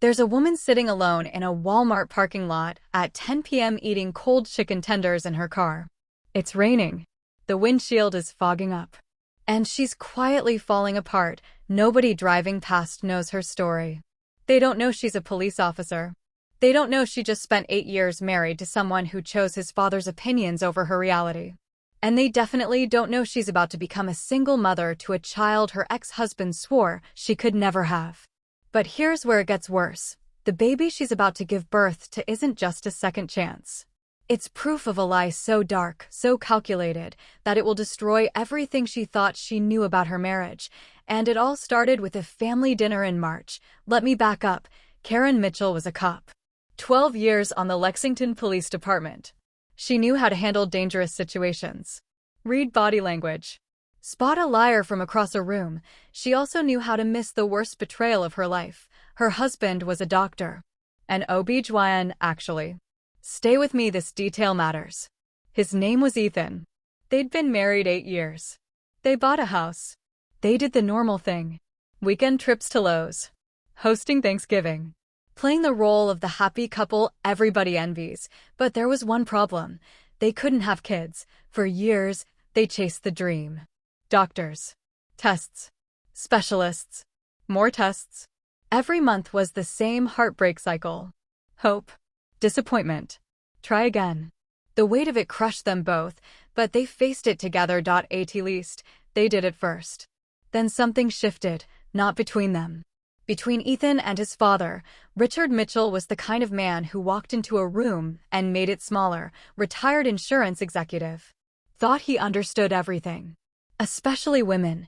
There's a woman sitting alone in a Walmart parking lot at 10 p.m. eating cold chicken tenders in her car. It's raining. The windshield is fogging up. And she's quietly falling apart. Nobody driving past knows her story. They don't know she's a police officer. They don't know she just spent 8 years married to someone who chose his father's opinions over her reality. And they definitely don't know she's about to become a single mother to a child her ex-husband swore she could never have. But here's where it gets worse. The baby she's about to give birth to isn't just a second chance. It's proof of a lie so dark, so calculated, that it will destroy everything she thought she knew about her marriage. And it all started with a family dinner in March. Let me back up. Karen Mitchell was a cop. 12 years on the Lexington Police Department. She knew how to handle dangerous situations. Read body language. Spot a liar from across a room. She also knew how to miss the worst betrayal of her life. Her husband was a doctor. An OB-GYN, actually. Stay with me, this detail matters. His name was Ethan. They'd been married 8 years. They bought a house. They did the normal thing. Weekend trips to Lowe's. Hosting Thanksgiving. Playing the role of the happy couple everybody envies. But there was one problem. They couldn't have kids. For years, they chased the dream. Doctors. Tests. Specialists. More tests. Every month was the same heartbreak cycle. Hope. Disappointment. Try again. The weight of it crushed them both, but they faced it together. At least, they did it first. Then something shifted, not between them. Between Ethan and his father. Richard Mitchell was the kind of man who walked into a room and made it smaller. Retired insurance executive. Thought he understood everything. Especially women.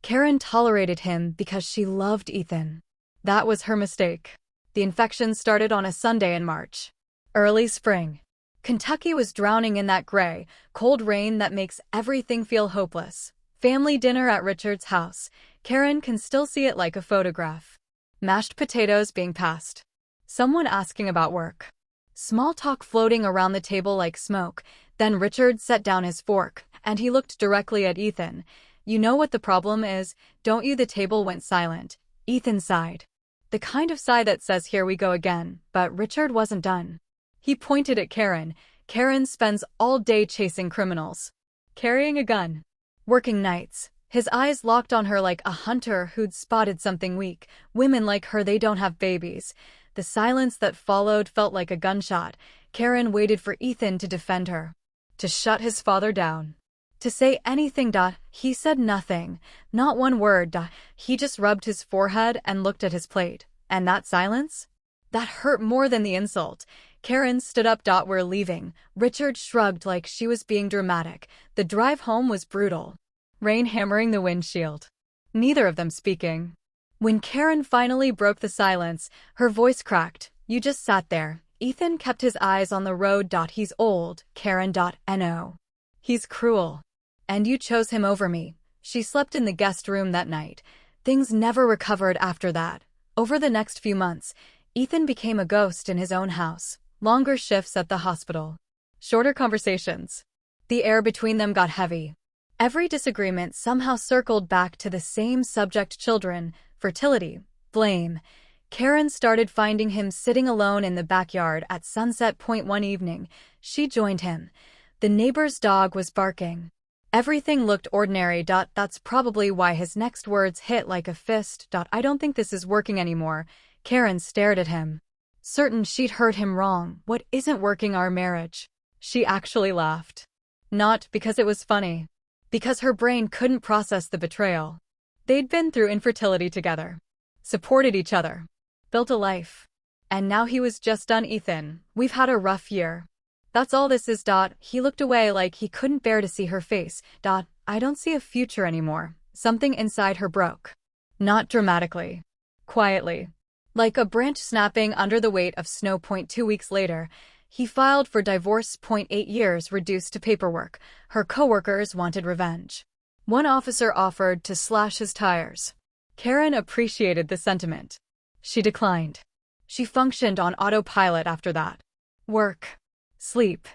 Karen tolerated him because she loved Ethan. That was her mistake. The infection started on a Sunday in March. Early spring. Kentucky was drowning in that gray, cold rain that makes everything feel hopeless. Family dinner at Richard's house. Karen can still see it like a photograph. Mashed potatoes being passed. Someone asking about work. Small talk floating around the table like smoke. Then Richard set down his fork, and he looked directly at Ethan. You know what the problem is, don't you? The table went silent. Ethan sighed. The kind of sigh that says, here we go again, but Richard wasn't done. He pointed at Karen. Karen spends all day chasing criminals. Carrying a gun. Working nights. His eyes locked on her like a hunter who'd spotted something weak. Women like her, they don't have babies. The silence that followed felt like a gunshot. Karen waited for Ethan to defend her. To shut his father down. To say anything. He said nothing. Not one word. He just rubbed his forehead and looked at his plate. And that silence? That hurt more than the insult. Karen stood up. We're leaving. Richard shrugged like she was being dramatic. The drive home was brutal. Rain hammering the windshield. Neither of them speaking. When Karen finally broke the silence, her voice cracked. You just sat there. Ethan kept his eyes on the road. He's old. Karen. No. He's cruel. And you chose him over me. She slept in the guest room that night. Things never recovered after that. Over the next few months, Ethan became a ghost in his own house. Longer shifts at the hospital. Shorter conversations. The air between them got heavy. Every disagreement somehow circled back to the same subject: children, fertility, blame. Karen started finding him sitting alone in the backyard at Sunset Point one evening. She joined him. The neighbor's dog was barking. Everything looked ordinary. That's probably why his next words hit like a fist. I don't think this is working anymore. Karen stared at him. Certain she'd heard him wrong. What isn't working? Our marriage. She actually laughed. Not because it was funny. Because her brain couldn't process the betrayal. They'd been through infertility together. Supported each other. Built a life. And now he was just done. Ethan, we've had a rough year. That's all this is. He looked away like he couldn't bear to see her face. I don't see a future anymore. Something inside her broke. Not dramatically. Quietly. Like a branch snapping under the weight of snow. 2 weeks later, he filed for divorce. 8 years reduced to paperwork. Her coworkers wanted revenge. One officer offered to slash his tires. Karen appreciated the sentiment. She declined. She functioned on autopilot after that. Work. Sleep.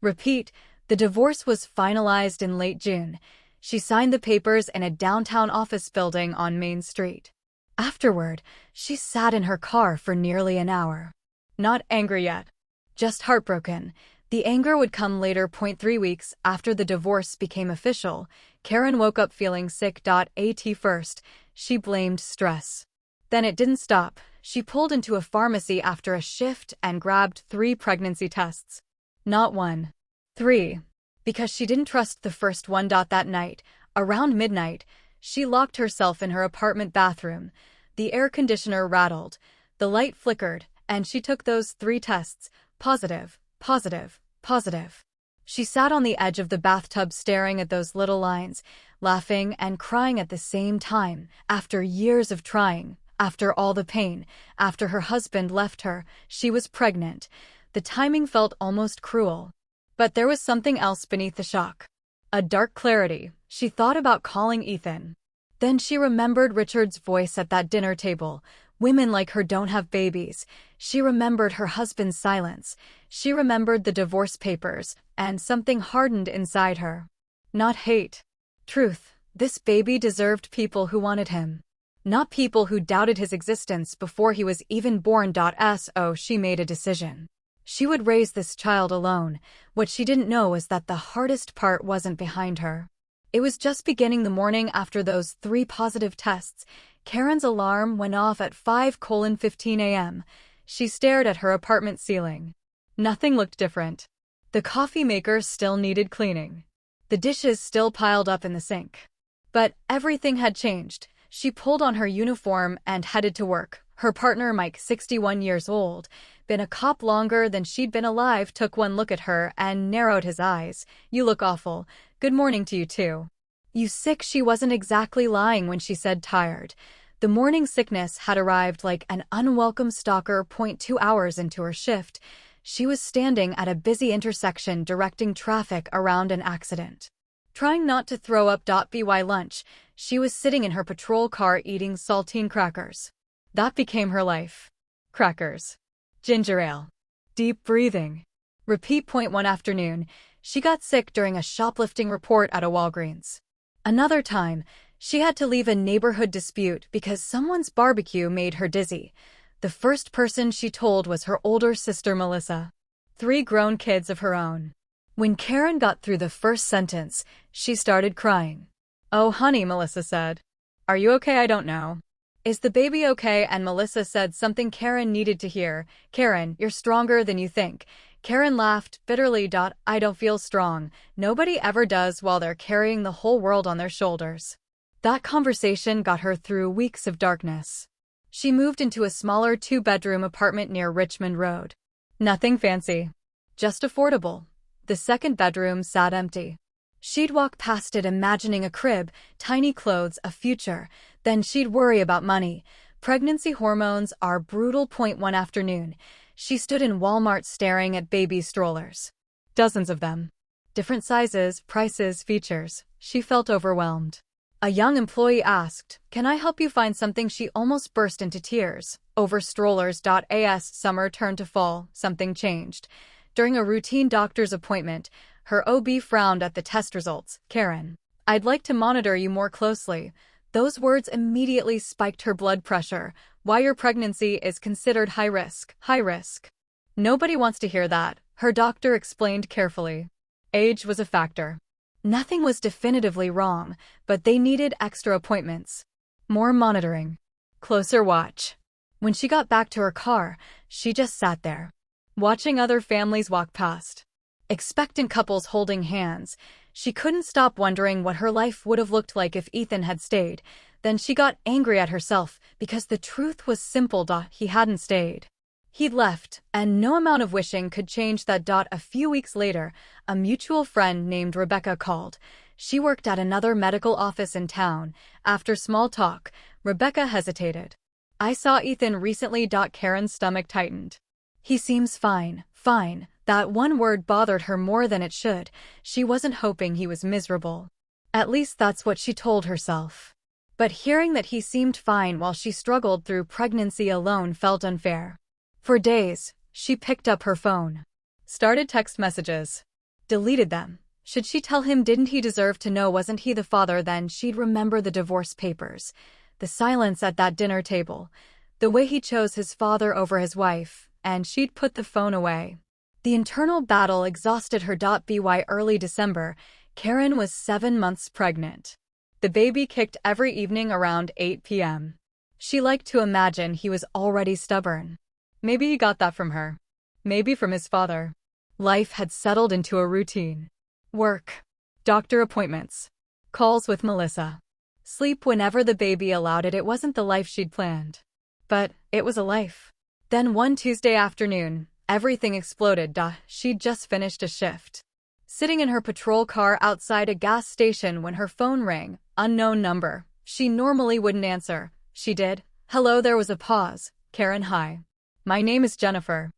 Repeat. The divorce was finalized in late June. She signed the papers in a downtown office building on Main Street. Afterward, she sat in her car for nearly an hour. Not angry yet. Just heartbroken. The anger would come later. 3 weeks after the divorce became official, Karen woke up feeling sick. At first, she blamed stress. Then it didn't stop. She pulled into a pharmacy after a shift and grabbed 3 pregnancy tests. Not 1. 3. Because she didn't trust the first one. That night, around midnight, she locked herself in her apartment bathroom. The air conditioner rattled, the light flickered, and she took those 3 tests. Positive, positive, positive. She sat on the edge of the bathtub staring at those little lines, laughing and crying at the same time. After years of trying, after all the pain, after her husband left her, she was pregnant. The timing felt almost cruel. But there was something else beneath the shock. A dark clarity. She thought about calling Ethan. Then she remembered Richard's voice at that dinner table. Women like her don't have babies. She remembered her husband's silence. She remembered the divorce papers, and something hardened inside her. Not hate. Truth. This baby deserved people who wanted him. Not people who doubted his existence before he was even born. So she made a decision. She would raise this child alone. What she didn't know was that the hardest part wasn't behind her. It was just beginning. The morning after those 3 positive tests, Karen's alarm went off at 5:15 a.m. She stared at her apartment ceiling. Nothing looked different. The coffee maker still needed cleaning. The dishes still piled up in the sink. But everything had changed. She pulled on her uniform and headed to work. Her partner, Mike, 61 years old, been a cop longer than she'd been alive, took one look at her and narrowed his eyes. "You look awful. Good morning to you too." "You sick?" She wasn't exactly lying when she said tired. The morning sickness had arrived like an unwelcome stalker. 2 hours into her shift, she was standing at a busy intersection directing traffic around an accident. Trying not to throw up. By lunch, she was sitting in her patrol car eating saltine crackers. That became her life. Crackers. Ginger ale. Deep breathing. Repeat. 1 afternoon, she got sick during a shoplifting report at a Walgreens. Another time, she had to leave a neighborhood dispute because someone's barbecue made her dizzy. The first person she told was her older sister Melissa. 3 grown kids of her own. When Karen got through the first sentence, she started crying. "Oh, honey," Melissa said. "Are you okay?" "I don't know." "Is the baby okay?" And Melissa said something Karen needed to hear. "Karen, you're stronger than you think." Karen laughed bitterly. "I don't feel strong. Nobody ever does while they're carrying the whole world on their shoulders." That conversation got her through weeks of darkness. She moved into a smaller 2-bedroom apartment near Richmond Road. Nothing fancy. Just affordable. The 2nd bedroom sat empty. She'd walk past it imagining a crib, tiny clothes, a future. Then she'd worry about money. Pregnancy hormones are brutal. 1 afternoon, she stood in Walmart staring at baby strollers. Dozens of them. Different sizes, prices, features. She felt overwhelmed. A young employee asked, "Can I help you find something?" She almost burst into tears. Over strollers. As summer turned to fall, something changed. During a routine doctor's appointment, her OB frowned at the test results. "Karen, I'd like to monitor you more closely." Those words immediately spiked her blood pressure. "Why? Your pregnancy is considered high risk." "High risk? Nobody wants to hear that," her doctor explained carefully. Age was a factor. Nothing was definitively wrong, but they needed extra appointments. More monitoring. Closer watch. When she got back to her car, she just sat there, watching other families walk past. Expectant couples holding hands. She couldn't stop wondering what her life would have looked like if Ethan had stayed. Then she got angry at herself because the truth was simple. He hadn't stayed. He'd left, and no amount of wishing could change that. A few weeks later, a mutual friend named Rebecca called. She worked at another medical office in town. After small talk, Rebecca hesitated. "I saw Ethan recently." Karen's stomach tightened. "He seems fine." Fine. That one word bothered her more than it should. She wasn't hoping he was miserable. At least that's what she told herself. But hearing that he seemed fine while she struggled through pregnancy alone felt unfair. For days, she picked up her phone. Started text messages. Deleted them. Should she tell him? Didn't he deserve to know? Wasn't he the father? Then she'd remember the divorce papers. the silence at that dinner table, the way he chose his father over his wife, and she'd put the phone away. The internal battle exhausted her. By early December, Karen was 7 months pregnant. The baby kicked every evening around 8 p.m. She liked to imagine he was already stubborn. Maybe he got that from her. Maybe from his father. Life had settled into a routine. Work. Doctor appointments. Calls with Melissa. Sleep whenever the baby allowed it. It wasn't the life she'd planned. But it was a life. Then one Tuesday afternoon, everything exploded. She'd just finished a shift. Sitting in her patrol car outside a gas station when her phone rang, unknown number. She normally wouldn't answer. She did. Hello. There was a pause. Karen, hi. My name is Jennifer.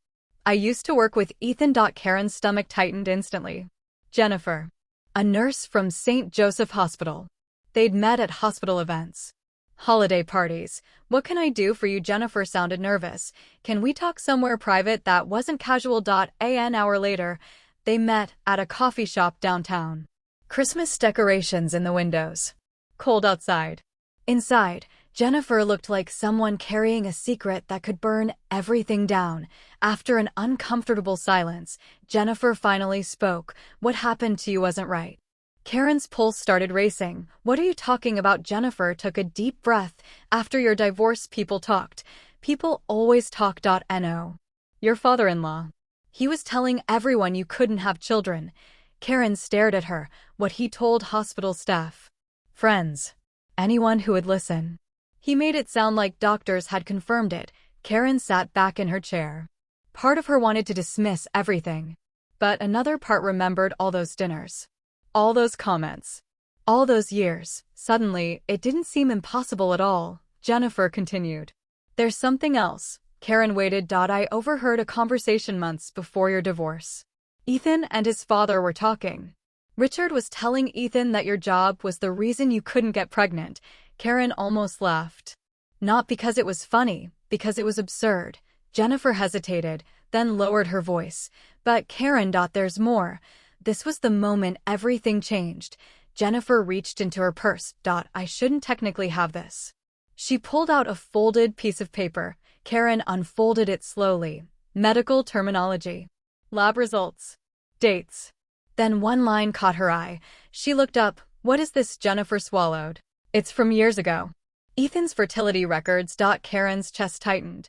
I used to work with Ethan. Karen's stomach tightened instantly. Jennifer. A nurse from St. Joseph Hospital. They'd met at hospital events. Holiday parties. What can I do for you? Jennifer sounded nervous. Can we talk somewhere private? That wasn't casual. An hour later, they met at a coffee shop downtown. Christmas decorations in the windows. Cold outside. Inside, Jennifer looked like someone carrying a secret that could burn everything down. After an uncomfortable silence, Jennifer finally spoke. What happened to you wasn't right. Karen's pulse started racing. What are you talking about? Jennifer took a deep breath. After your divorce, people talked. People always talk. No. Your father-in-law. He was telling everyone you couldn't have children. Karen stared at her. What he told hospital staff. Friends. Anyone who would listen. He made it sound like doctors had confirmed it. Karen sat back in her chair. Part of her wanted to dismiss everything. But another part remembered all those dinners. All those comments. All those years. Suddenly, it didn't seem impossible at all. Jennifer continued. There's something else. Karen waited. I overheard a conversation months before your divorce. Ethan and his father were talking. Richard was telling Ethan that your job was the reason you couldn't get pregnant. Karen almost laughed. Not because it was funny, because it was absurd. Jennifer hesitated, then lowered her voice. But Karen, there's more. This was the moment everything changed. Jennifer reached into her purse. I shouldn't technically have this. She pulled out a folded piece of paper. Karen unfolded it slowly. Medical terminology. Lab results. Dates. Then one line caught her eye. She looked up. What is this? Jennifer swallowed. It's from years ago. Ethan's fertility records. Karen's chest tightened.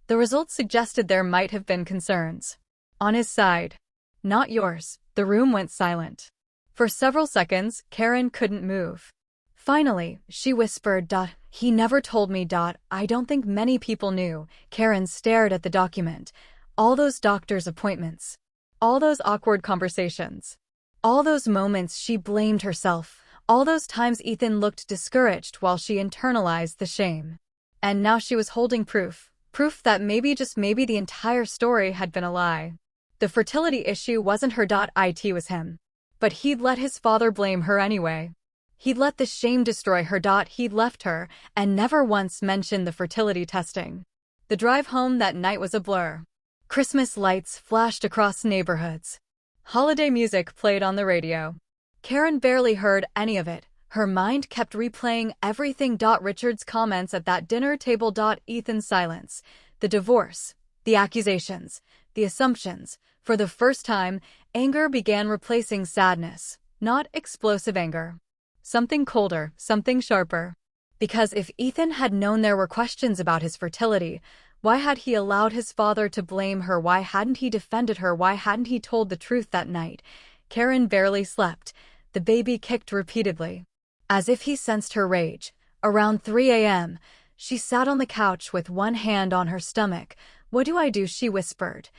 The results suggested there might have been concerns. On his side. Not yours. The room went silent. For several seconds, Karen couldn't move. Finally, she whispered. He never told me. I don't think many people knew. Karen stared at the document. All those doctor's appointments. All those awkward conversations. All those moments she blamed herself. All those times Ethan looked discouraged while she internalized the shame. And now she was holding proof. Proof that maybe, just maybe, the entire story had been a lie. The fertility issue wasn't her. It was him. But he'd let his father blame her anyway. He'd let the shame destroy her. He'd left her and never once mentioned the fertility testing. The drive home that night was a blur. Christmas lights flashed across neighborhoods. Holiday music played on the radio. Karen barely heard any of it. Her mind kept replaying everything. Richard's comments at that dinner table. Ethan's silence. The divorce. The accusations. The assumptions. For the first time, anger began replacing sadness. Not explosive anger. Something colder, something sharper. Because if Ethan had known there were questions about his fertility, why had he allowed his father to blame her? Why hadn't he defended her? Why hadn't he told the truth that night? Karen barely slept. The baby kicked repeatedly. As if he sensed her rage. Around 3 a.m., she sat on the couch with one hand on her stomach. What do I do? She whispered.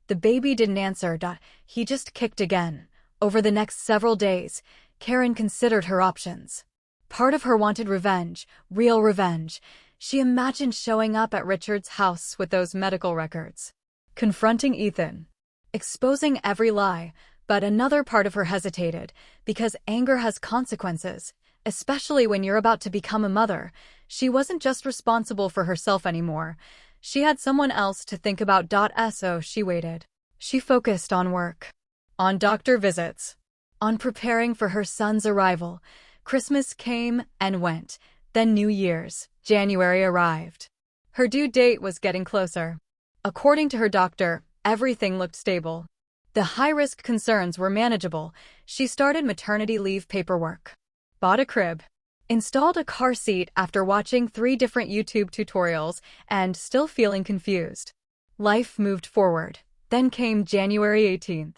The baby didn't answer. He just kicked again. Over the next several days, Karen considered her options. Part of her wanted revenge, real revenge. She imagined showing up at Richard's house with those medical records. Confronting Ethan. Exposing every lie. But another part of her hesitated, because anger has consequences, especially when you're about to become a mother. She wasn't just responsible for herself anymore. She had someone else to think about. So she waited. She focused on work. On doctor visits. On preparing for her son's arrival. Christmas came and went. Then New Year's, January arrived. Her due date was getting closer. According to her doctor, everything looked stable. The high-risk concerns were manageable. She started maternity leave paperwork, bought a crib, installed a car seat after watching 3 different YouTube tutorials and still feeling confused. Life moved forward. Then came January 18th.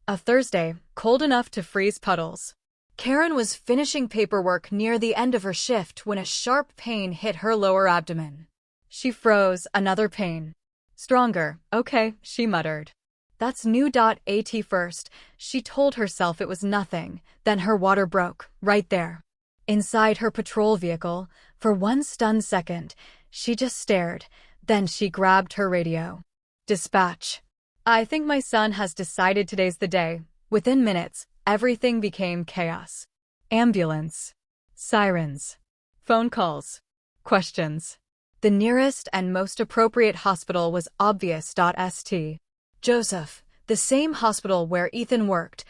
A Thursday, cold enough to freeze puddles. Karen was finishing paperwork near the end of her shift when a sharp pain hit her lower abdomen. She froze. Another pain. Stronger. Okay, she muttered. That's new. At first, she told herself it was nothing. Then her water broke, right there. Inside her patrol vehicle, for one stunned second, she just stared. Then she grabbed her radio. Dispatch. I think my son has decided today's the day. Within minutes, everything became chaos. Ambulance. Sirens. Phone calls. Questions. The nearest and most appropriate hospital was obvious. St. Joseph, the same hospital where Ethan worked,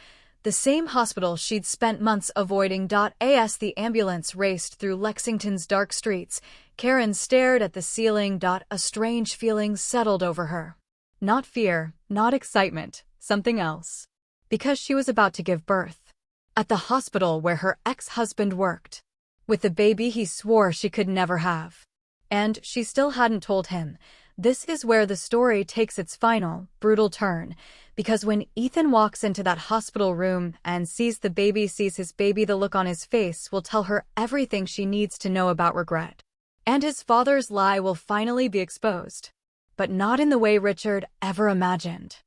the same hospital she'd spent months avoiding. As the ambulance raced through Lexington's dark streets, Karen stared at the ceiling. A strange feeling settled over her. Not fear, not excitement, something else. Because she was about to give birth. At the hospital where her ex-husband worked. With the baby he swore she could never have. And she still hadn't told him. This is where the story takes its final, brutal turn, because when Ethan walks into that hospital room and sees his baby, the look on his face will tell her everything she needs to know about regret. And his father's lie will finally be exposed. But not in the way Richard ever imagined.